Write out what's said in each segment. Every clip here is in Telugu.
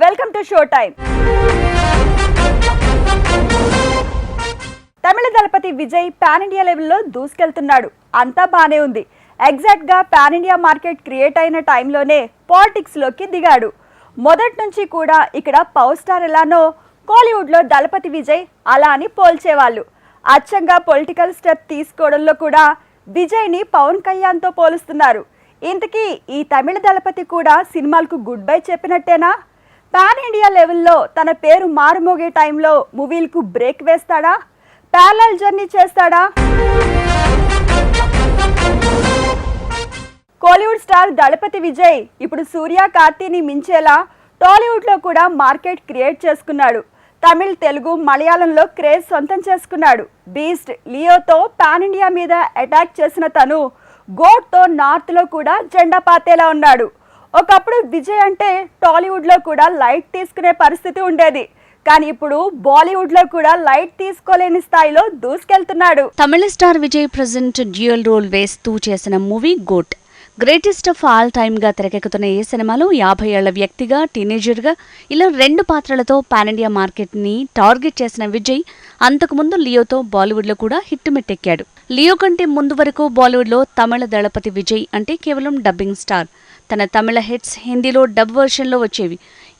Welcome to show time. Tamil Thalapathy Vijay pan India లెవెల్లో దూసుకెళ్తున్నాడు. అంతా బానే ఉంది. ఎగ్జాక్ట్ గా పాన్ ఇండియా మార్కెట్ క్రియేట్ అయిన టైంలోనే పాలిటిక్స్ లోకి దిగాడు. మొదటి నుంచి కూడా ఇక్కడ పవర్ స్టార్ ఎలానో కోలీవుడ్ లో దళపతి విజయ్ అలా అని పోల్చేవాళ్ళు. అచ్చంగా పొలిటికల్ స్టెప్ తీసుకోవడంలో కూడా విజయ్ ని పవన్ కళ్యాణ్ తో పోలుస్తున్నారు. ఇంతకీ ఈ తమిళ దళపతి కూడా సినిమాలకు గుడ్ బై చెప్పినట్టేనా? పాన్ ఇండియా లెవెల్లో తన పేరు మారుమోగే టైంలో మూవీలకు బ్రేక్ వేస్తాడా? ప్యారలల్ జర్నీ చేస్తాడా? కోలీవుడ్ స్టార్ దళపతి విజయ్ ఇప్పుడు సూర్య కార్తీని మించేలా టాలీవుడ్ లో కూడా మార్కెట్ క్రియేట్ చేసుకున్నాడు. తమిళ్, తెలుగు, మలయాళంలో క్రేజ్ సొంతం చేసుకున్నాడు. బీస్ట్, లియోతో పాన్ ఇండియా మీద అటాక్ చేసిన తను గోడ్తో నార్త్ లో కూడా జెండా పాతేలా ఉన్నాడు. ఒకప్పుడు విజయ్ అంటే టాలీవుడ్ లో కూడా లైట్ తీసుకునే పరిస్థితి ఉండేది. కానీ ఇప్పుడు బాలీవుడ్ లో కూడా లైట్ తీసుకోలేని స్థాయిలో దూసుకెళ్తున్నాడు. Tamil star Vijay present dual role వేస్తూ చేసిన movie GOAT greatest of all time గా తెరకెక్కుతున్న ఈ సినిమాలో 50 ఏళ్ల వ్యక్తిగా, టీనేజర్ గా ఇలా 2 పాత్రలతో పాన్ ఇండియా మార్కెట్ ని టార్గెట్ చేసిన విజయ్ అంతకుముందు లియోతో బాలీవుడ్ లో కూడా హిట్ మెట్టెక్కాడు. లియో కంటే ముందు వరకు బాలీవుడ్ లో తమిళ దళపతి విజయ్ అంటే కేవలం డబ్బింగ్ స్టార్. తన తమిళ హిట్స్ హిందీలో డబ్ వర్షన్ లో వచ్చేవి.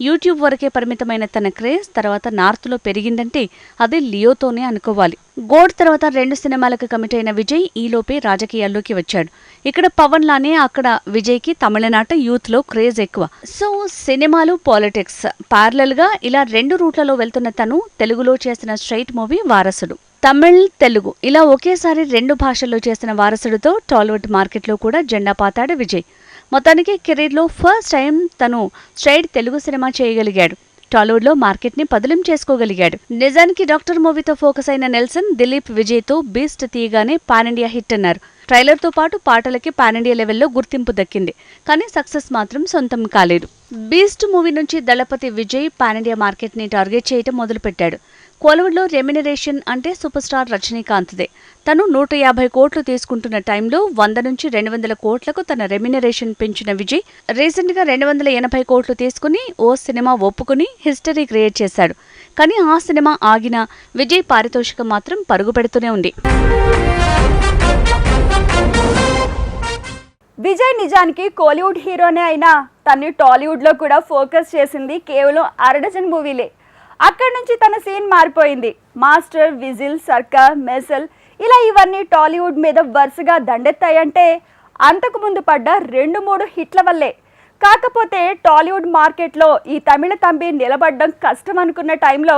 యూట్యూబ్ వరకే పరిమితమైన తన క్రేజ్ తర్వాత నార్త్ లో పెరిగిందంటే అది లియోతోనే అనుకోవాలి. గోడ్ తర్వాత 2 సినిమాలకు కమిట్ అయిన విజయ్ ఈలోపే రాజకీయాల్లోకి వచ్చాడు. ఇక్కడ పవన్ లానే అక్కడ విజయ్ కి తమిళనాట యూత్ లో క్రేజ్ ఎక్కువ. సో సినిమాలు, పాలిటిక్స్ ప్యారలల్ గా ఇలా 2 రూట్లలో వెళ్తున్న తను తెలుగులో చేసిన స్ట్రైట్ మూవీ వారసుడు. తమిళ్, తెలుగు ఇలా ఒకేసారి 2 భాషల్లో చేసిన వారసుడితో టాలీవుడ్ మార్కెట్లో కూడా జెండా పాతాడు విజయ్. మొత్తానికి కెరీర్లో ఫస్ట్ టైం తను స్ట్రైట్ తెలుగు సినిమా చేయగలిగాడు. టాలీవుడ్ లో మార్కెట్ ని పదిలం చేసుకోగలిగాడు. నిజానికి డాక్టర్ మూవీతో ఫోకస్ అయిన నెల్సన్, దిలీప్, విజయ్ తో బీస్ట్ తీయగానే పాన్ ఇండియా హిట్ అన్నారు. ట్రైలర్ తో పాటు పాటలకి పాన్ ఇండియా లెవెల్లో గుర్తింపు దక్కింది. కానీ సక్సెస్ మాత్రం సొంతం కాలేదు. బీస్ట్ మూవీ నుంచి దళపతి విజయ్ పాన్ ఇండియా మార్కెట్ ని టార్గెట్ చేయటం మొదలుపెట్టాడు. కోలీవుడ్ లో రెమ్యునరేషన్ అంటే సూపర్ స్టార్ రజనీకాంత్దే. తను 150 కోట్లు తీసుకుంటున్న టైంలో 100 నుంచి 200 కోట్లకు తన రెమ్యునరేషన్ పెంచిన విజయ్ రీసెంట్ గా 280 కోట్లు తీసుకుని ఓ సినిమా ఒప్పుకుని హిస్టరీ క్రియేట్ చేశాడు. కానీ ఆ సినిమా ఆగినా విజయ్ పారితోషికం మాత్రం పరుగు పెడుతూనే ఉంది. విజయ్ నిజానికి కోలీవుడ్ హీరోనే అయినా తన్ని టాలీవుడ్ లో కూడా ఫోకస్ చేసింది కేవలం 1 డజన్ మూవీలే. అక్కడి నుంచి తన సీన్ మారిపోయింది. మాస్టర్, విజిల్, సర్కార్, మెసల్ ఇలా ఇవన్నీ టాలీవుడ్ మీద వరుసగా దండెత్తాయంటే అంతకు ముందు పడ్డ 2-3 హిట్ల వల్లే. కాకపోతే టాలీవుడ్ మార్కెట్లో ఈ తమిళ తంబి నిలబడ్డం కష్టం అనుకున్న టైంలో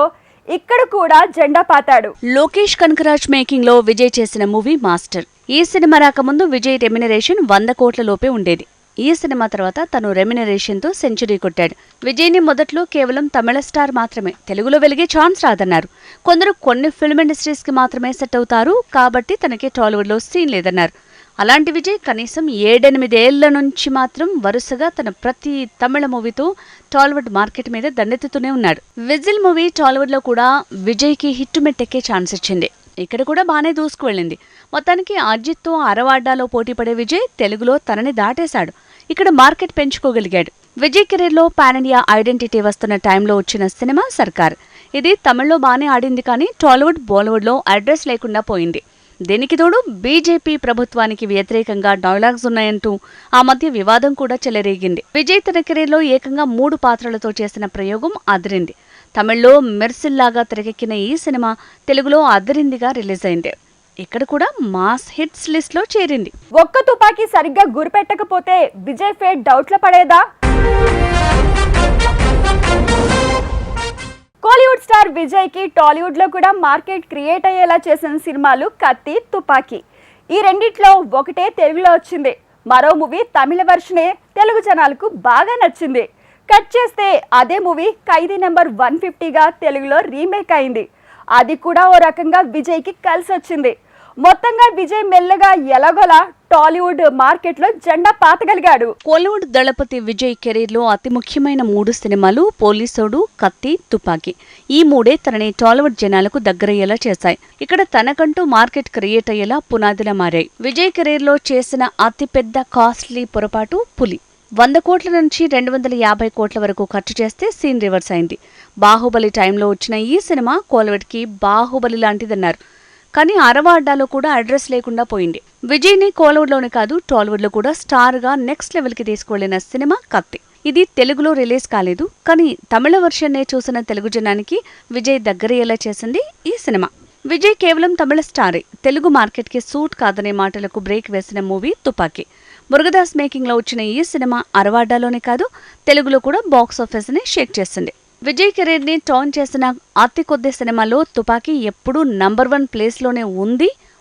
ఇక్కడ కూడా జెండా పాతాడు. లోకేష్ కనకరాజ్ మేకింగ్ లో విజయ్ చేసిన మూవీ మాస్టర్. ఈ సినిమా రాకముందు విజయ్ రెమ్యునరేషన్ 100 కోట్ల లోపే ఉండేది. ఈ సినిమా తర్వాత తను రెమ్యునరేషన్ తో సెంచరీ కొట్టాడు. విజయ్ ని మొదట్లో కేవలం తమిళ స్టార్ మాత్రమే, తెలుగులో వెలిగే ఛాన్స్ రాదన్నారు. కొందరు కొన్ని ఫిల్మ్ ఇండస్ట్రీస్ కి మాత్రమే సెట్ అవుతారు కాబట్టి తనకి టాలీవుడ్ లో సీన్ లేదన్నారు. అలాంటి విజయ్ కనీసం 7-8 ఏళ్ల నుంచి మాత్రం వరుసగా తన ప్రతి తమిళ మూవీతో టాలీవుడ్ మార్కెట్ మీద దండెత్తుతూనే ఉన్నాడు. విజిల్ మూవీ టాలీవుడ్ లో కూడా విజయ్ కి హిట్ మెట్టెక్కే ఛాన్స్ ఇచ్చింది. ఇక్కడ కూడా బానే దూసుకు వెళ్ళింది. మొత్తానికి అజిత్ తో అరవాడ్డాలో పోటీపడే విజయ్ తెలుగులో తనని దాటేశాడు. ఇక్కడ మార్కెట్ పెంచుకోగలిగాడు. విజయ్ కెరీర్ లో పాన్ ఇండియా ఐడెంటిటీ వస్తున్న టైంలో వచ్చిన సినిమా సర్కార్. ఇది తమిళ్లో బానే ఆడింది కానీ టాలీవుడ్, బాలీవుడ్ లో అడ్రస్ లేకుండా పోయింది. దీనికి తోడు బీజేపీ ప్రభుత్వానికి వ్యతిరేకంగా డైలాగ్స్ ఉన్నాయంటూ ఆ మధ్య వివాదం కూడా చెలరేగింది. విజయ్ తన కెరీర్ లో ఏకంగా 3 పాత్రలతో చేసిన ప్రయోగం అదిరింది. తమిళ్లో మెర్సిల్లాగా తెరకెక్కిన ఈ సినిమా తెలుగులో అదిరిందిగా రిలీజ్ అయింది. ఇక్కడ కూడా మాస్ హిట్స్ లిస్ట్ లో చేరింది. ఒక్క తుపాకీ సరిగ్గా గురిపెట్టకపోతే విజయ్ ఫేట్ డౌట్లో పడేదా? కోలీవుడ్ స్టార్ విజయ్ కి టాలీవుడ్ లో కూడా మార్కెట్ క్రియేట్ అయ్యేలా చేసిన సినిమాలు కత్తి, తుపాకీ. ఈ రెండిట్లో ఒకటే తెలుగులో వచ్చింది. మరో మూవీ తమిళ వర్షనే తెలుగు జనాలకు బాగా నచ్చింది. కట్ చేస్తే అదే మూవీ ఖైదీ నెంబర్ 150గా తెలుగులో రీమేక్ అయింది. అది కూడా ఓ రకంగా విజయ్ కి కలిసి వచ్చింది. మొత్తంగా విజయ్ మెల్లగా ఎలాగోలా టాలీవుడ్ మార్కెట్ లో జెండా పాతగలిగాడు. కోలీవుడ్ దళపతి విజయ్ కెరీర్ లో అతి ముఖ్యమైన 3 సినిమాలు పోలీసోడు, కత్తి, తుపాకీ. ఈ 3 తనని టాలీవుడ్ జనాలకు దగ్గరయ్యేలా చేశాయి. ఇక్కడ తనకంటూ మార్కెట్ క్రియేట్ అయ్యేలా పునాదిలా మారాయి. విజయ్ కెరీర్ లో చేసిన అతి పెద్ద కాస్ట్లీ పొరపాటు పులి. 100 కోట్ల నుంచి 250 కోట్ల వరకు ఖర్చు చేస్తే సీన్ రివర్స్ అయింది. బాహుబలి టైంలో వచ్చిన ఈ సినిమా కోలీవుడ్కి బాహుబలి లాంటిదన్నారు. కానీ అరవ అడ్డాలో కూడా అడ్రస్ లేకుండా పోయింది. విజయ్ని కోలీవుడ్లోనే కాదు టాలీవుడ్లో కూడా స్టార్గా నెక్స్ట్ లెవెల్కి తీసుకువెళ్లిన సినిమా కత్తి. ఇది తెలుగులో రిలీజ్ కాలేదు, కానీ తమిళ వర్షన్నే చూసిన తెలుగు జనానికి విజయ్ దగ్గరయ్యేలా చేసింది ఈ సినిమా. విజయ్ కేవలం తమిళ స్టారే, తెలుగు మార్కెట్కి సూట్ కాదనే మాటలకు బ్రేక్ వేసిన మూవీ తుపాకీ. మురుగదాస్ మేకింగ్లో వచ్చిన ఈ సినిమా అరవాడాలోనే కాదు తెలుగులో కూడా బాక్సాఫీస్ని షేక్ చేసింది. విజయ్ కెరీర్ని టర్న్ చేసిన అతి కొద్ది సినిమాలో తుపాకీ ఎప్పుడూ నంబర్ 1 ప్లేస్లోనే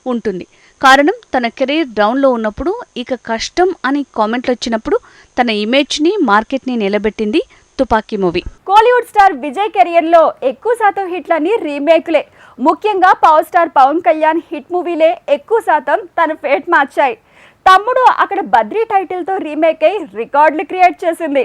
ఉంటుంది. కారణం తన కెరీర్ డౌన్లో ఉన్నప్పుడు ఇక కష్టం అని కామెంట్లు వచ్చినప్పుడు తన ఇమేజ్ని మార్కెట్ని నిలబెట్టింది తుపాకీ మూవీ. కోలీవుడ్ స్టార్ విజయ్ కెరియర్లో ఎక్కువ శాతం హిట్లని రీమేక్లే. ముఖ్యంగా power star Pawan Kalyan hit మూవీలే ఎక్కువ శాతం తన ఫేట్ మార్చాయి. తమ్ముడు అక్కడ బద్రీ టైటిల్తో రీమేక్ అయి రికార్డులు క్రియేట్ చేసింది.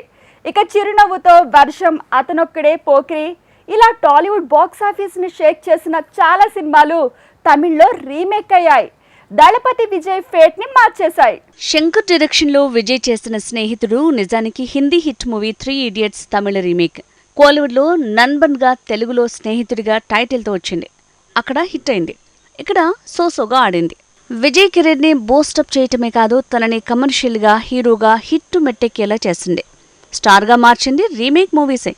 ఇక చిరునవ్వుతో వర్షం, అతనొక్కడే, పోకిరి ఇలా టాలీవుడ్ బాక్సాఫీస్ని షేక్ చేసిన చాలా సినిమాలు తమిళ్లో రీమేక్ అయ్యాయి. దళపతి విజయ్ ఫేట్ని మార్చేశాయి. శంకర్ డైరెక్షన్లో విజయ్ చేసిన స్నేహితుడు నిజానికి హిందీ హిట్ మూవీ 3 ఇడియట్స్ తమిళ రీమేక్. కోలీవుడ్లో నన్బన్గా తెలుగులో స్నేహితుడిగా టైటిల్తో వచ్చింది. అక్కడ హిట్ అయింది, ఇక్కడ సోసోగా ఆడింది. విజయ్ కెరీర్ని బూస్టప్ చేయటమే కాదు తనని కమర్షియల్గా హీరోగా హిట్ మెట్టెక్కేలా చేసింది. స్టార్గా మార్చింది రీమేక్ మూవీసే.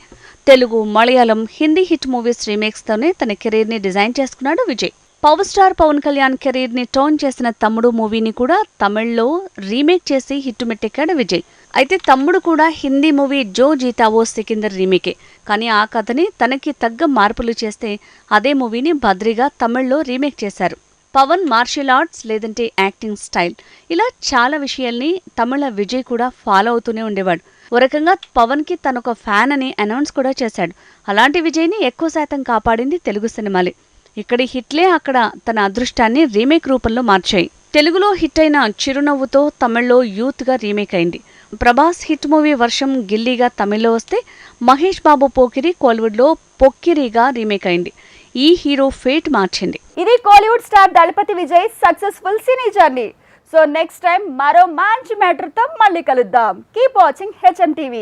తెలుగు, మలయాళం, హిందీ హిట్ మూవీస్ రీమేక్స్తోనే తన కెరీర్ని డిజైన్ చేసుకున్నాడు విజయ్. పవర్ స్టార్ పవన్ కళ్యాణ్ కెరీర్ని టర్న్ చేసిన తమ్ముడు మూవీని కూడా తమిళ్లో రీమేక్ చేసి హిట్ మెట్టెక్కాడు విజయ్. అయితే తమ్ముడు కూడా హిందీ మూవీ జో జీతావో సికిందర్ రీమేకే. కానీ ఆ కథని తనకి తగ్గ మార్పులు చేస్తే అదే మూవీని బద్రీగా తమిళ్లో రీమేక్ చేశారు. పవన్ మార్షల్ ఆర్ట్స్ లేదంటే యాక్టింగ్ స్టైల్ ఇలా చాలా విషయాల్ని తమిళ విజయ్ కూడా ఫాలో అవుతూనే ఉండేవాడు. ఓ రకంగా పవన్కి తనొక ఫ్యాన్ అని అనౌన్స్ కూడా చేశాడు. అలాంటి విజయ్ని ఎక్కువ శాతం కాపాడింది తెలుగు సినిమాలే. ఇక్కడి హిట్లే అక్కడ తన అదృష్టాన్ని రీమేక్ రూపంలో మార్చాయి. తెలుగులో హిట్ అయిన చిరునవ్వుతో తమిళ్లో యూత్గా రీమేక్ అయింది. ప్రభాస్ హిట్ మూవీ వర్షం గిల్లీగా తమిళ్లో వస్తే మహేష్ బాబు పోకిరి కోలీవుడ్లో పొక్కిరిగా రీమేక్ అయింది. ఈ హీరో ఫేట్ మార్చింది. ఇది Kollywood star Thalapathy Vijay successful cine journey. So next time మరో మంచి మ్యాటర్తో మళ్ళీ కలుద్దాం. Keep watching HM TV.